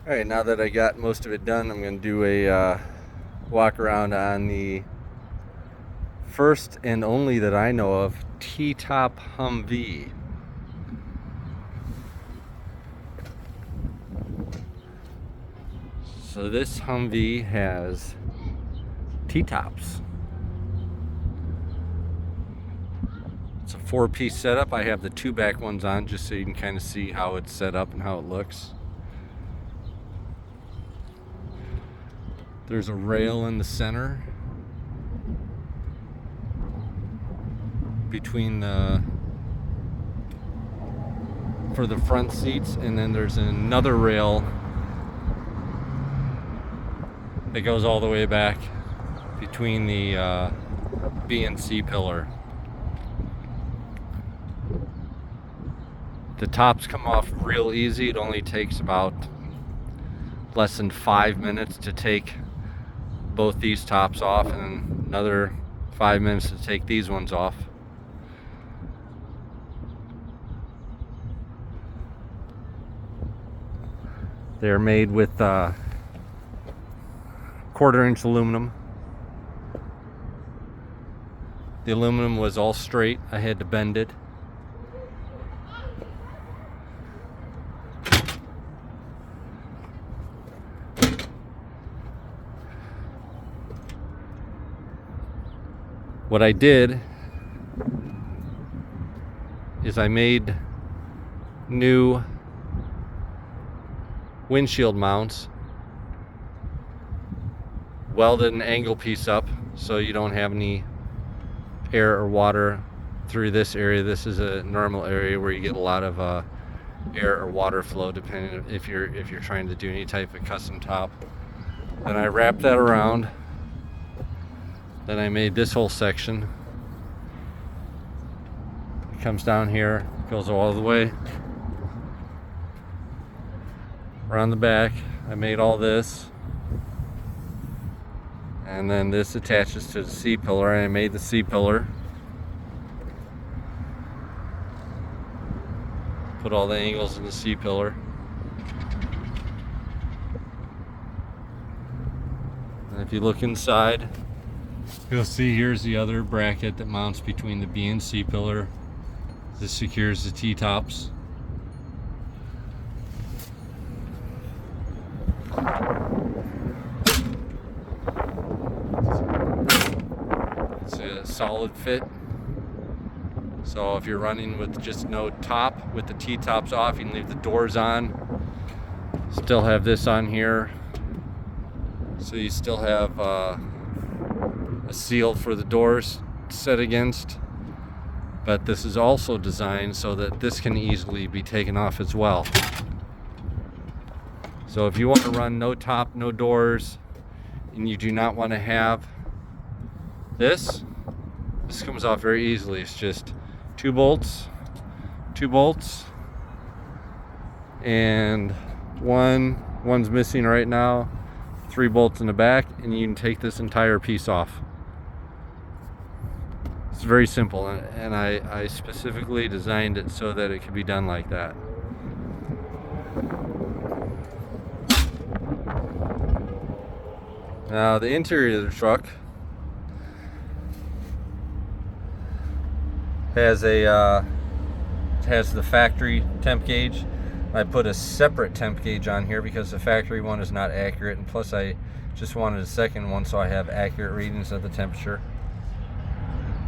Alright, now that I got most of it done, I'm going to do a walk around on the first and only that I know of T-top Humvee. So this Humvee has T-tops. It's a 4-piece setup. I have the 2 back ones on just so you can kind of see how it's set up and how it looks. There's a rail in the center between for the front seats, and then there's another rail that goes all the way back between the B and C pillar. The tops come off real easy. It only takes about less than 5 minutes to take both these tops off, and another 5 minutes to take these ones off. They're made with 1/4-inch aluminum. The aluminum was all straight. I had to bend it. What I did is I made new windshield mounts, welded an angle piece up so you don't have any air or water through this area. This is a normal area where you get a lot of air or water flow, depending if you're trying to do any type of custom top. Then I wrapped that around. Then I made this whole section. It comes down here, goes all the way around the back. I made all this. And then this attaches to the C pillar. I made the C pillar. Put all the angles in the C pillar. And if you look inside, you'll see here's the other bracket that mounts between the B and C pillar. This secures the T-tops. It's a solid fit. So if you're running with just no top, with the T-tops off, you can leave the doors on. Still have this on here. So you still have a seal for the doors set against, but this is also designed so that this can easily be taken off as well. So if you want to run no top, no doors, and you do not want to have this comes off very easily. It's just 2 bolts, and one's missing right now, 3 bolts in the back, and you can take this entire piece off. It's very simple, and I specifically designed it so that it could be done like that. Now the interior of the truck has the factory temp gauge. I put a separate temp gauge on here because the factory one is not accurate, and plus I just wanted a second one so I have accurate readings of the temperature.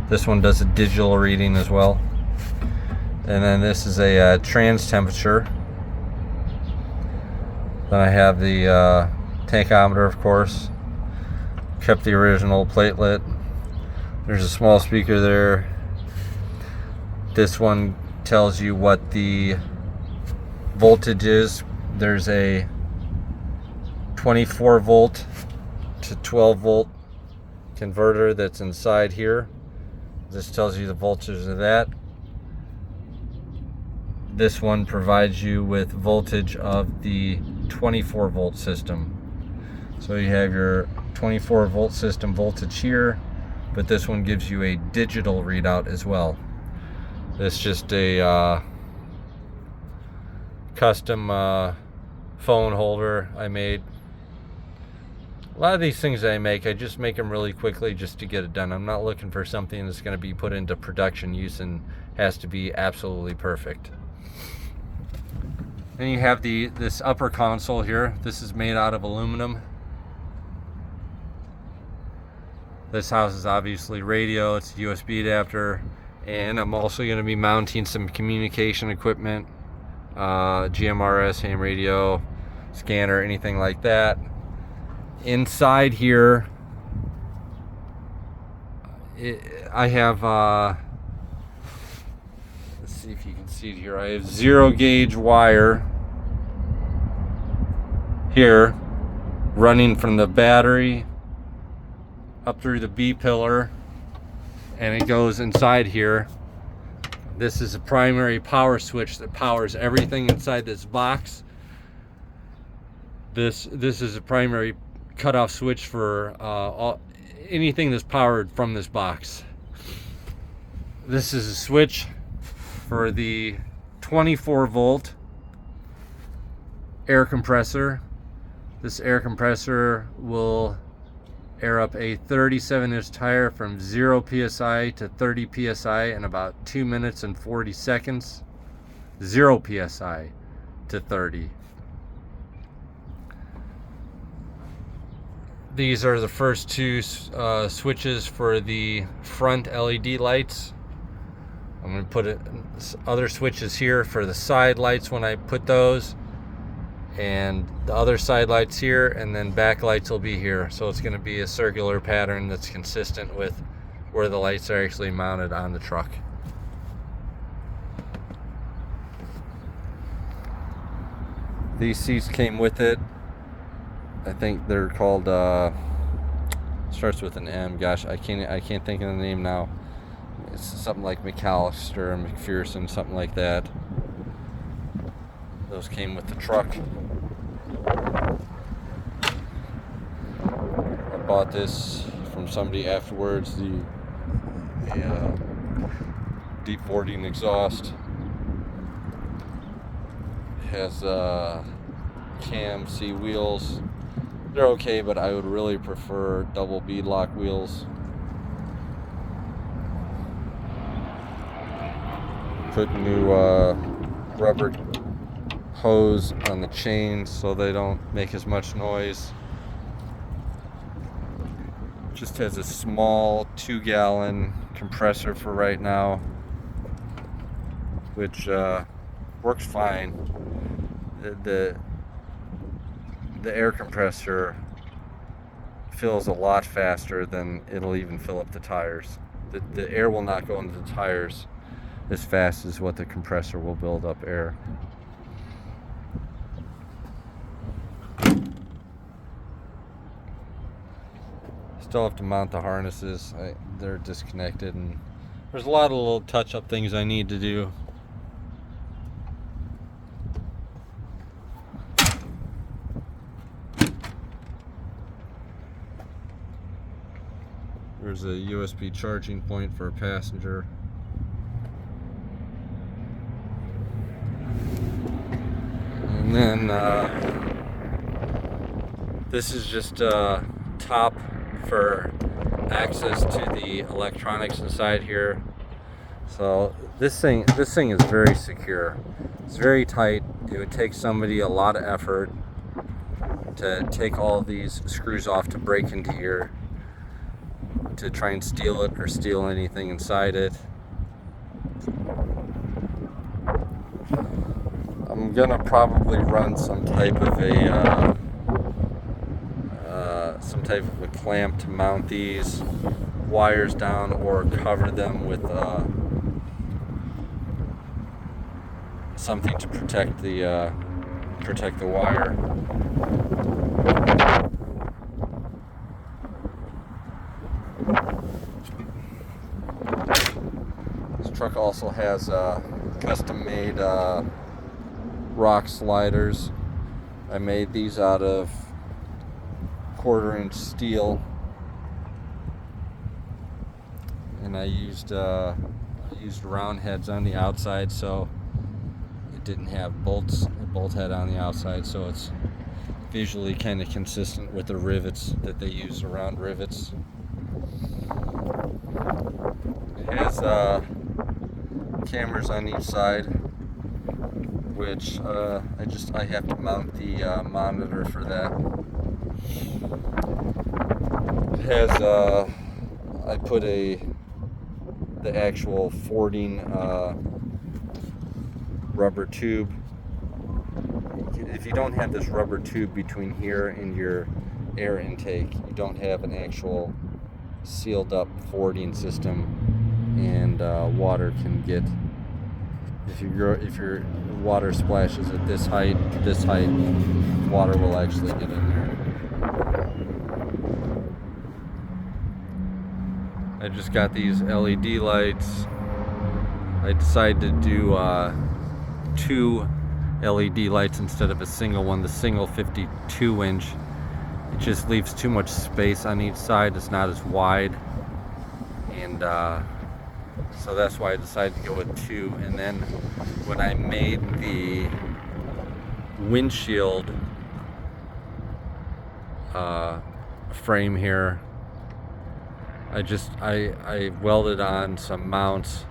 This one does a digital reading as well. And then this is a trans temperature. Then I have the tachometer, of course. Kept the original platelet. There's a small speaker there. This one tells you what the voltage is. There's a 24 volt to 12 volt converter that's inside here. This tells you the voltage of that. This one provides you with voltage of the 24 volt system. So you have your 24 volt system voltage here, but this one gives you a digital readout as well. It's just a custom phone holder. I made a lot of these things that I make, I just make them really quickly just to get it done. I'm not looking for something that's going to be put into production use and has to be absolutely perfect. Then you have this upper console here. This is made out of aluminum. This houses obviously radio, it's a USB adapter, and I'm also going to be mounting some communication equipment, GMRS, ham radio, scanner, anything like that. Inside here, I have, let's see if you can see it here. I have 0 gauge wire here running from the battery up through the B pillar, and it goes inside here. This is a primary power switch that powers everything inside this box. This is a primary cutoff switch for anything that's powered from this box. This is a switch for the 24 volt air compressor. This air compressor will air up a 37-inch tire from 0 psi to 30 psi in about 2 minutes and 40 seconds. 0 psi to 30. These are the first two switches for the front LED lights. I'm going to put other switches here for the side lights when I put those, and the other side lights here, and then back lights will be here. So it's going to be a circular pattern that's consistent with where the lights are actually mounted on the truck. These seats came with it. I think they're called starts with an M. Gosh, I can't think of the name now. It's something like McAllister or McPherson, something like that. Those came with the truck. I bought this from somebody afterwards. The deep boarding exhaust has cam C wheels. They're okay, but I would really prefer double beadlock wheels. Put new rubber hose on the chains so they don't make as much noise. Just has a small 2-gallon compressor for right now, which works fine. The air compressor fills a lot faster than it'll even fill up the tires. The air will not go into the tires as fast as what the compressor will build up air. Still have to mount the harnesses. They're disconnected, and there's a lot of little touch-up things I need to do. There's a USB charging point for a passenger. And then this is just a top for access to the electronics inside here. So this thing is very secure. It's very tight. It would take somebody a lot of effort to take all these screws off to break into here, to try and steal it or steal anything inside it. I'm gonna probably run some type of a clamp to mount these wires down, or cover them with something to protect the wire. This truck also has custom-made rock sliders. I made these out of 1/4-inch steel, and I used round heads on the outside, so it didn't have bolts, a bolt head on the outside, so it's visually kind of consistent with the rivets that they use around rivets. It has cameras on each side, which I have to mount the monitor for that. It has I put the actual fording rubber tube. If you don't have this rubber tube between here and your air intake, you don't have an actual sealed up fording system, and water can get, if your water splashes at this height, water will actually get in there. I just got these LED lights. I decided to do 2 LED lights instead of a single one. The single 52 inch, it just leaves too much space on each side. It's not as wide, and so that's why I decided to go with 2. And then when I made the windshield frame here, I welded on some mounts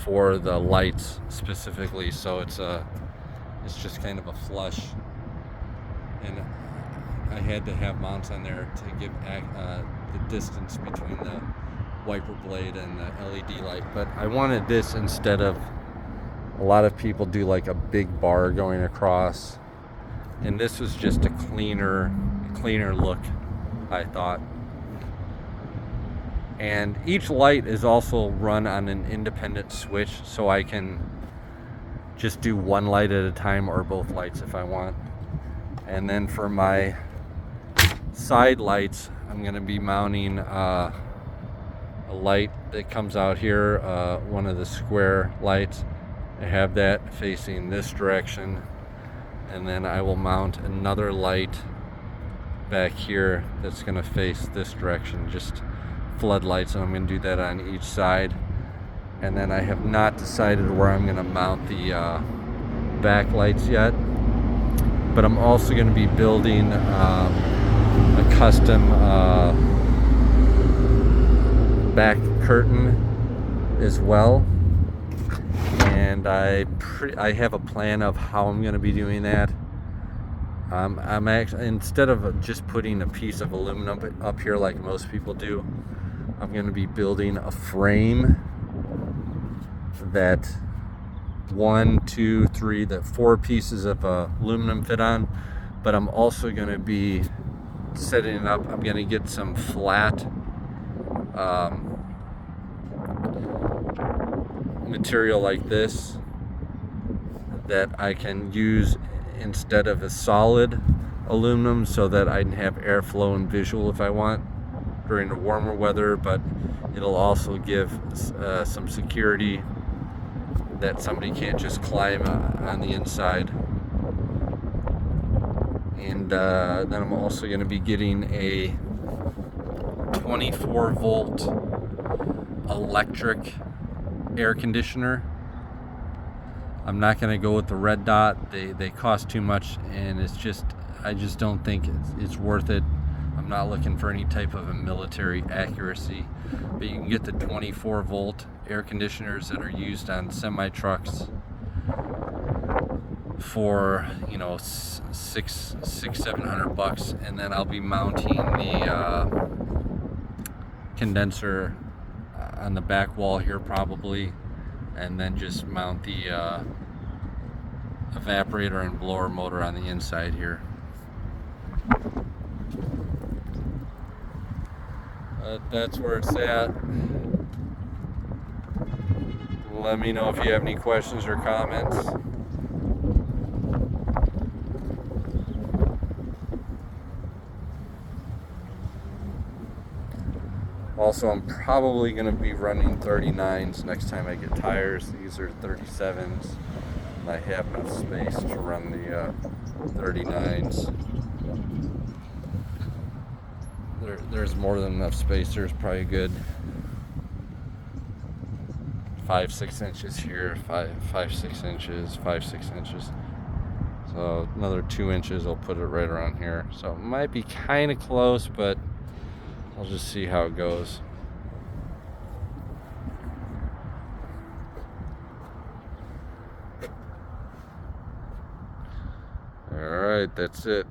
for the lights specifically, so it's just kind of a flush, and I had to have mounts on there to give the distance between the wiper blade and the LED light. But I wanted this instead of, a lot of people do like a big bar going across, and this was just a cleaner look, I thought. And each light is also run on an independent switch, so I can just do one light at a time or both lights if I want. And then for my side lights, I'm going to be mounting a light that comes out here, one of the square lights. I have that facing this direction, and then I will mount another light back here that's going to face this direction, just floodlights, and I'm going to do that on each side. And then I have not decided where I'm going to mount the back lights yet, but I'm also going to be building a custom back curtain as well, and I have a plan of how I'm going to be doing that. I'm actually, instead of just putting a piece of aluminum up here like most people do, I'm going to be building a frame that 1, 2, 3, that 4 pieces of aluminum fit on. But I'm also going to be setting it up. I'm going to get some flat material like this that I can use instead of a solid aluminum, so that I can have airflow and visual if I want during the warmer weather, but it'll also give some security that somebody can't just climb on the inside. And then I'm also going to be getting a 24 volt electric air conditioner. I'm not going to go with the red dot. They cost too much, and I just don't think it's worth it. I'm not looking for any type of a military accuracy, but you can get the 24 volt air conditioners that are used on semi trucks for, you know, $700, and then I'll be mounting the condenser on the back wall here probably, and then just mount the evaporator and blower motor on the inside here. That's where it's at. Let me know if you have any questions or comments. Also, I'm probably going to be running 39s next time I get tires. These are 37s, and I have enough space to run the 39s. There's more than enough space. There's probably a good 5-6 inches here, 5-6 inches, 5-6 inches. So another 2 inches, I'll put it right around here. So it might be kind of close, but I'll just see how it goes. All right, that's it.